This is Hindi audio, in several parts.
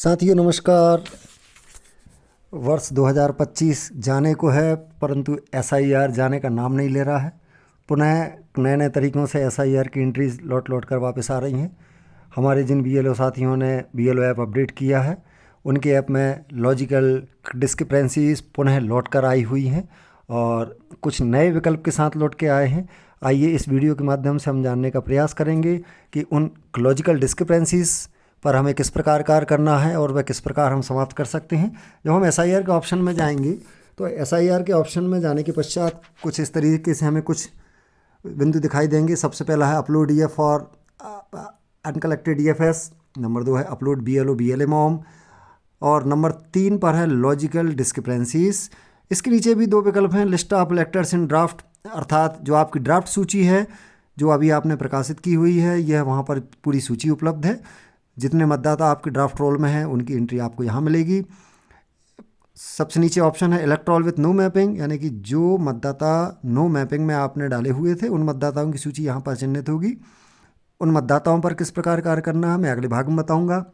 साथियों नमस्कार। वर्ष 2025 जाने को है, परंतु एसआईआर जाने का नाम नहीं ले रहा है। पुनः नए नए तरीक़ों से एसआईआर की एंट्रीज लौट लौट कर वापस आ रही हैं। हमारे जिन बीएलओ साथियों ने बीएलओ ऐप अपडेट किया है, उनके ऐप में लॉजिकल डिस्क्रिपेंसीज पुनः लौट कर आई हुई हैं और कुछ नए विकल्प के साथ लौट के आए हैं। आइए इस वीडियो के माध्यम से हम जानने का प्रयास करेंगे कि उन लॉजिकल डिस्क्रिपेंसीज पर हमें किस प्रकार कार्य करना है और वह किस प्रकार हम समाप्त कर सकते हैं। जब हम एसआईआर के ऑप्शन में जाएंगे तो एसआईआर के ऑप्शन में जाने के पश्चात कुछ इस तरीके से हमें कुछ बिंदु दिखाई देंगे। सबसे पहला है अपलोड ईएफ और अनकलेक्टेड ईएफएस, नंबर 2 है अपलोड बीएलओ बीएलएमओम और नंबर 3 पर है लॉजिकल डिस्क्रिपेंसीज। इसके नीचे भी 2 विकल्प हैं, list of electors in draft, अर्थात जो आपकी ड्राफ्ट सूची है जो अभी आपने प्रकाशित की हुई है, यह वहाँ पर पूरी सूची उपलब्ध है। जितने मतदाता आपके ड्राफ्ट रोल में हैं उनकी एंट्री आपको यहाँ मिलेगी। सबसे नीचे ऑप्शन है इलेक्टोरल विथ नो मैपिंग, यानी कि जो मतदाता नो मैपिंग में आपने डाले हुए थे उन मतदाताओं की सूची यहाँ पर चिन्हित होगी। उन मतदाताओं पर किस प्रकार कार्य करना है मैं अगले भाग में बताऊँगा।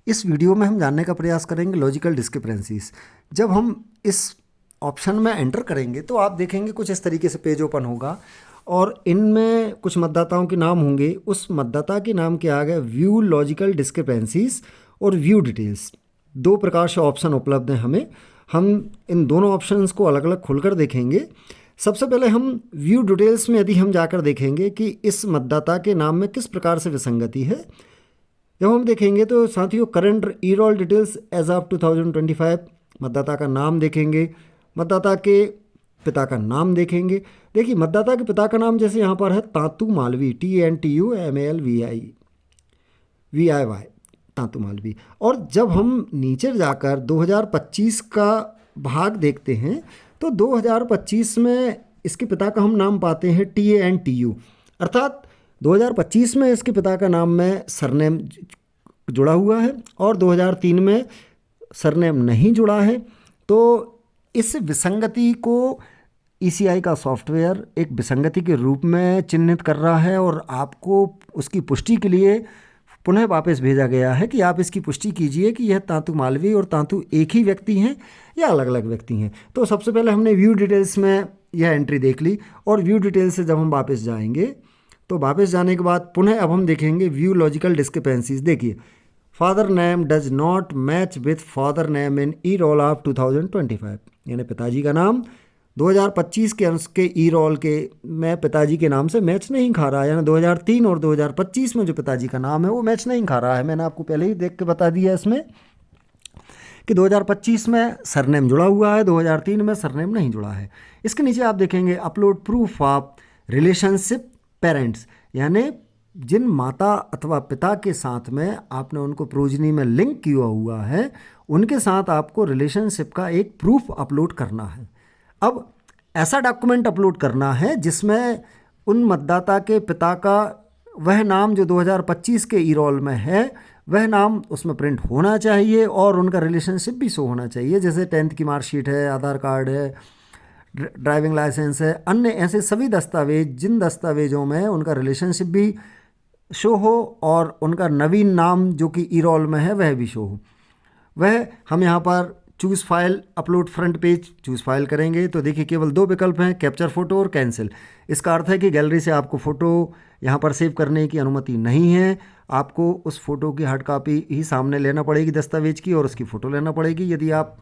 इस वीडियो में हम जानने का प्रयास करेंगे लॉजिकल डिस्क्रिपेंसीज। जब हम इस ऑप्शन में एंटर करेंगे तो आप देखेंगे कुछ इस तरीके से पेज ओपन होगा और इनमें कुछ मतदाताओं के नाम होंगे। उस मतदाता के नाम के आगे व्यू लॉजिकल डिस्क्रिपेंसीज और व्यू डिटेल्स, 2 प्रकार से ऑप्शन उपलब्ध हैं हमें। हम इन दोनों ऑप्शंस को अलग अलग खुलकर देखेंगे। सबसे पहले हम व्यू डिटेल्स में यदि हम जाकर देखेंगे कि इस मतदाता के नाम में किस प्रकार से विसंगति है, जब हम देखेंगे तो साथियों current E roll details as of 2025 मतदाता का नाम देखेंगे, मतदाता के पिता का नाम देखेंगे। देखिए मतदाता के पिता का नाम जैसे यहाँ पर है तांतु मालवी, TANTUMALVI, तांतु मालवी। और जब हम नीचे जाकर 2025 का भाग देखते हैं तो 2025 में इसके पिता का हम नाम पाते हैं TANTU, अर्थात 2025 में इसके पिता का नाम में सरनेम जुड़ा हुआ है और 2003 में सरनेम नहीं जुड़ा है। तो इस विसंगति को ECI का सॉफ्टवेयर एक विसंगति के रूप में चिन्हित कर रहा है और आपको उसकी पुष्टि के लिए पुनः वापस भेजा गया है कि आप इसकी पुष्टि कीजिए कि यह तांतु मालवी और तांतु एक ही व्यक्ति हैं या अलग अलग व्यक्ति हैं। तो सबसे पहले हमने व्यू डिटेल्स में यह एंट्री देख ली और व्यू डिटेल्स से जब हम वापस जाएंगे तो वापस जाने के बाद पुनः अब हम देखेंगे व्यू लॉजिकल डिस्क्रिपेंसीज। देखिए father name does not match with father name in E roll of 2025, यानी पिताजी का नाम 2025 के ई रोल के में पिताजी के नाम से मैच नहीं खा रहा है, यानी 2003 और 2025 में जो पिताजी का नाम है वो मैच नहीं खा रहा है। मैंने आपको पहले ही देख के बता दिया इसमें कि 2025 में सरनेम जुड़ा हुआ है, 2003 में सरनेम नहीं जुड़ा है। इसके नीचे आप देखेंगे upload proof of relationship parents, यानी जिन माता अथवा पिता के साथ में आपने उनको प्रोजनी में लिंक किया हुआ है उनके साथ आपको रिलेशनशिप का एक प्रूफ अपलोड करना है। अब ऐसा डॉक्यूमेंट अपलोड करना है जिसमें उन मतदाता के पिता का वह नाम जो 2025 के ई रोल में है वह नाम उसमें प्रिंट होना चाहिए और उनका रिलेशनशिप भी शो होना चाहिए, जैसे 10th की मार्कशीट है, आधार कार्ड है, ड्राइविंग लाइसेंस है, अन्य ऐसे सभी दस्तावेज जिन दस्तावेजों में उनका रिलेशनशिप भी शो हो और उनका नवीन नाम जो कि ई रोल में है वह भी शो हो। वह हम यहाँ पर choose file upload front page choose file करेंगे तो देखिए केवल 2 विकल्प हैं, कैप्चर फ़ोटो और कैंसिल। इसका अर्थ है कि गैलरी से आपको फ़ोटो यहाँ पर सेव करने की अनुमति नहीं है, आपको उस फ़ोटो की हार्ड कॉपी ही सामने लेना पड़ेगी दस्तावेज की और उसकी फ़ोटो लेना पड़ेगी। यदि आप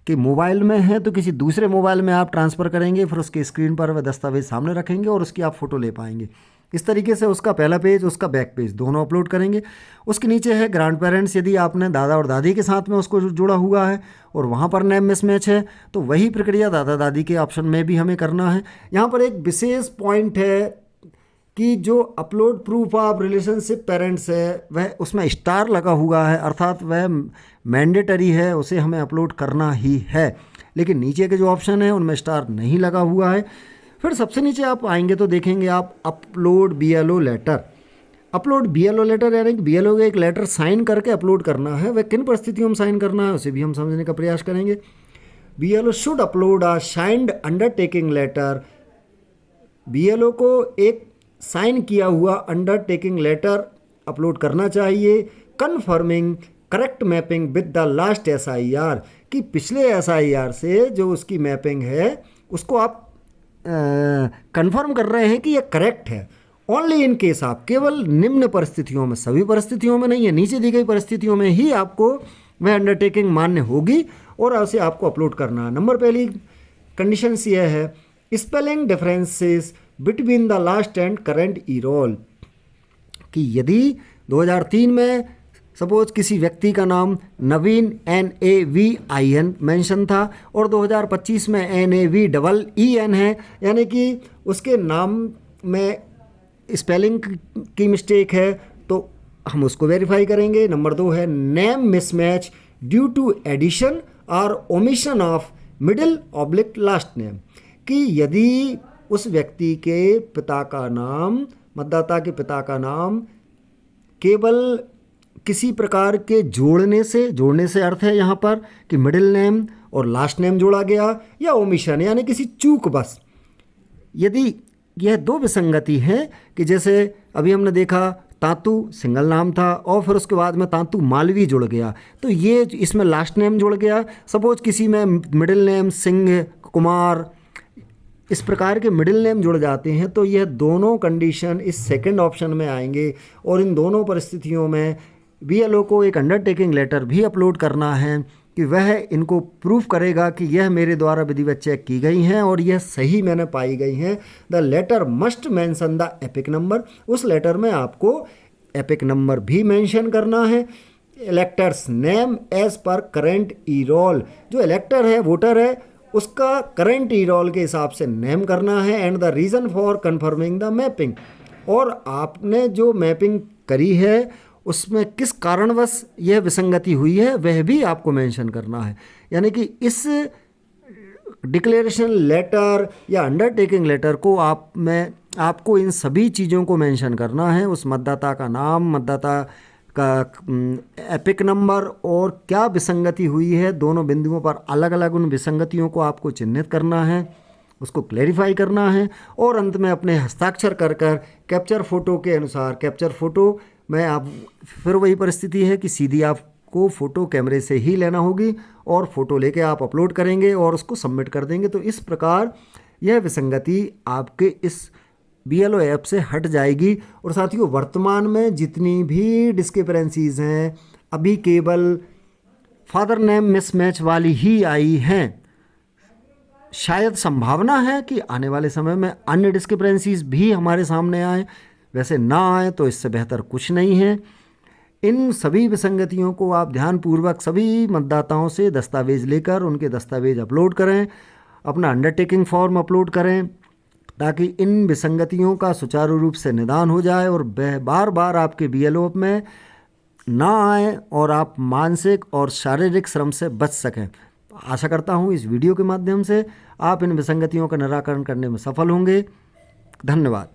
कि मोबाइल में है तो किसी दूसरे मोबाइल में आप ट्रांसफ़र करेंगे, फिर उसके स्क्रीन पर वह दस्तावेज सामने रखेंगे और उसकी आप फ़ोटो ले पाएंगे। इस तरीके से उसका पहला पेज उसका बैक पेज दोनों अपलोड करेंगे। उसके नीचे है ग्रैंड पेरेंट्स, यदि आपने दादा और दादी के साथ में उसको जुड़ा हुआ है और वहाँ पर नेम मिसमैच है तो वही प्रक्रिया दादा दादी के ऑप्शन में भी हमें करना है। यहाँ पर एक विशेष पॉइंट है कि जो upload proof of relationship parents है वह उसमें स्टार लगा हुआ है, अर्थात वह मैंडेटरी है, उसे हमें अपलोड करना ही है। लेकिन नीचे के जो ऑप्शन है उनमें स्टार नहीं लगा हुआ है। फिर सबसे नीचे आप आएंगे तो देखेंगे आप upload BLO letter. Upload BLO letter यानी कि BLO का एक लेटर साइन करके अपलोड करना है। वह किन परिस्थितियों में साइन करना है उसे भी हम समझने का प्रयास करेंगे। BLO should upload a signed undertaking letter, BLO को एक साइन किया हुआ अंडरटेकिंग लेटर अपलोड करना चाहिए confirming correct mapping with the last SIR, कि पिछले SIR से जो उसकी मैपिंग है उसको आप कंफर्म कर रहे हैं कि ये करेक्ट है। ओनली इन केस, आप केवल निम्न परिस्थितियों में, सभी परिस्थितियों में नहीं है, नीचे दी गई परिस्थितियों में ही आपको वह अंडरटेकिंग मान्य होगी और उसे आपको अपलोड करना है। नंबर पहली कंडीशन यह है, spelling differences between the last and current e roll, कि यदि 2003 में सपोज किसी व्यक्ति का नाम नवीन NAVIN मेंशन था और 2025 में NAVEEN है, यानी कि उसके नाम में स्पेलिंग की मिस्टेक है, तो हम उसको वेरीफाई करेंगे। नंबर 2 है name mismatch due to addition और omission of middle oblique last name, कि यदि उस व्यक्ति के पिता का नाम, मतदाता के पिता का नाम केवल किसी प्रकार के जोड़ने से अर्थ है यहाँ पर कि मिडिल नेम और लास्ट नेम जोड़ा गया, या ओमिशन यानी किसी चूक बस, यदि यह दो विसंगति है, कि जैसे अभी हमने देखा तांतु सिंगल नाम था और फिर उसके बाद में तांतु मालवी जुड़ गया, तो ये इसमें लास्ट नेम जुड़ गया। सपोज किसी में मिडिल नेम सिंह, कुमार, इस प्रकार के मिडिल नेम जुड़ जाते हैं, तो यह दोनों कंडीशन इस सेकंड ऑप्शन में आएंगे और इन दोनों परिस्थितियों में BLO को एक अंडरटेकिंग लेटर भी अपलोड करना है कि वह इनको प्रूफ करेगा कि यह मेरे द्वारा विधिवत चेक की गई हैं और यह सही मैंने पाई गई हैं। The letter must mention the EPIC number, उस लेटर में आपको एपिक नंबर भी मेंशन करना है। Elector's name as per current e roll, जो इलेक्टर है, वोटर है, उसका करंट ई-रोल के हिसाब से नेम करना है। And the reason for confirming the mapping, और आपने जो मैपिंग करी है उसमें किस कारणवश यह विसंगति हुई है वह भी आपको मेंशन करना है। यानी कि इस डिक्लेरेशन लेटर या अंडरटेकिंग लेटर को आपको इन सभी चीज़ों को मेंशन करना है, उस मतदाता का नाम, मतदाता का एपिक नंबर और क्या विसंगति हुई है, दोनों बिंदुओं पर अलग अलग उन विसंगतियों को आपको चिन्हित करना है, उसको क्लैरिफाई करना है और अंत में अपने हस्ताक्षर कर कैप्चर फ़ोटो के अनुसार, कैप्चर फ़ोटो में आप फिर वही परिस्थिति है कि सीधी आपको फ़ोटो कैमरे से ही लेना होगी और फ़ोटो लेके आप अपलोड करेंगे और उसको सबमिट कर देंगे। तो इस प्रकार यह विसंगति आपके इस BLO ऐप से हट जाएगी। और साथियों, वर्तमान में जितनी भी डिस्क्रिपेंसीज़ हैं अभी केवल फादर नेम मिसमैच वाली ही आई हैं। शायद संभावना है कि आने वाले समय में अन्य डिस्क्रिपेंसीज़ भी हमारे सामने आए, वैसे ना आए तो इससे बेहतर कुछ नहीं है। इन सभी विसंगतियों को आप ध्यानपूर्वक सभी मतदाताओं से दस्तावेज़ लेकर उनके दस्तावेज अपलोड करें, अपना अंडरटेकिंग फॉर्म अपलोड करें, ताकि इन विसंगतियों का सुचारू रूप से निदान हो जाए और बार बार आपके BLO में ना आए और आप मानसिक और शारीरिक श्रम से बच सकें। आशा करता हूँ इस वीडियो के माध्यम से आप इन विसंगतियों का निराकरण करने में सफल होंगे। धन्यवाद।